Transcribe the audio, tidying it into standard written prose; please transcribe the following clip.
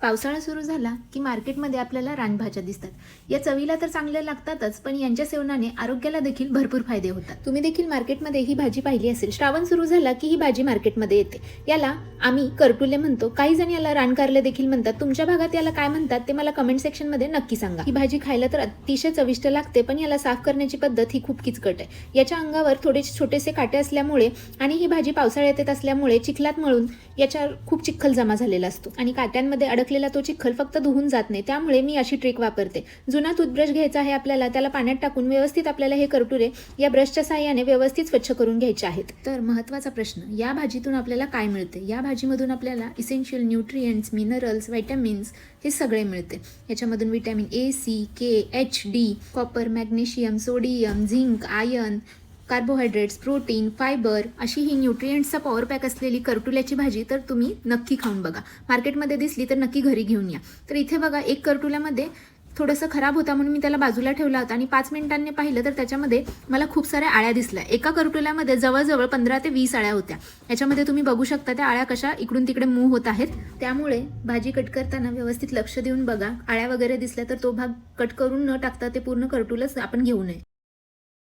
पावसाळा सुरू झाला की मार्केटमध्ये आपल्याला रानभाज्या दिसतात। या चवीला तर चांगल्या लागतातच, पण यांच्या सेवनाने आरोग्याला देखील भरपूर फायदे होतात। तुम्ही देखील मार्केटमध्ये ही भाजी पाहिली असेल। श्रावण सुरू झाला की ही भाजी मार्केटमध्ये येते। याला आम्ही करटुले म्हणतो, काही जण याला रानकारले देखील म्हणतात। तुमच्या भागात याला काय म्हणतात ते मला कमेंट सेक्शन मध्ये नक्की सांगा। ही भाजी खायला तर अतिशय चविष्ट लागते, पण याला साफ करण्याची पद्धत ही खूप किचकट आहे। याच्या अंगावर थोडे छोटेसे काटे असल्यामुळे आणि ही भाजी पावसाळ्यात येत असल्यामुळे चिखलात मळून याच्यावर खूप चिखल जमा झालेला असतो आणि काट्यांमध्ये अडकलेला तो चिखल फक्त धुवून जात नाही। त्यामुळे मी अशी ट्रिक वापरते। जुना टूथब्रश घ्यायचा आहे आपल्याला, त्याला पाण्यात टाकून व्यवस्थित आपल्याला हे करटुरे या ब्रशच्या साहाय्याने व्यवस्थित स्वच्छ करून घ्यायचे आहेत। तर महत्त्वाचा प्रश्न, या भाजीतून आपल्याला काय मिळते? या भाजीमधून आपल्याला इसेन्शियल न्यूट्रिएंट्स, मिनरल्स, व्हिटॅमिन्स हे सगळे मिळते। याच्यामधून vitamin A, C, K, H, D, copper, magnesium, sodium, zinc, iron, carbohydrates, protein, fibre अशी ही न्यूट्रिएंट्सचा पॉवर पॅक असलेली करटुल्याची भाजी तर तुम्ही नक्की खाऊन बघा। मार्केटमध्ये दिसली तर नक्की घरी घेऊन या। तर इथे बघा, एक करटुल्यामध्ये थोडंसं खराब होता म्हणून मी त्याला बाजूला ठेवला होता आणि 5 मिनिटांनी पाहिलं तर त्याच्यामध्ये मला खूप साऱ्या आळ्या दिसल्या। एका करटुल्यामध्ये जवळजवळ 15 ते 20 आळ्या होत्या। याच्यामध्ये तुम्ही बघू शकता त्या आळ्या कशा इकडून तिकडे मूव्ह होत आहेत। त्यामुळे भाजी कट करताना व्यवस्थित लक्ष देऊन बघा। आळ्या वगैरे दिसल्या तर तो भाग कट करून न टाकता ते पूर्ण करटुलच आपण घेऊ नये।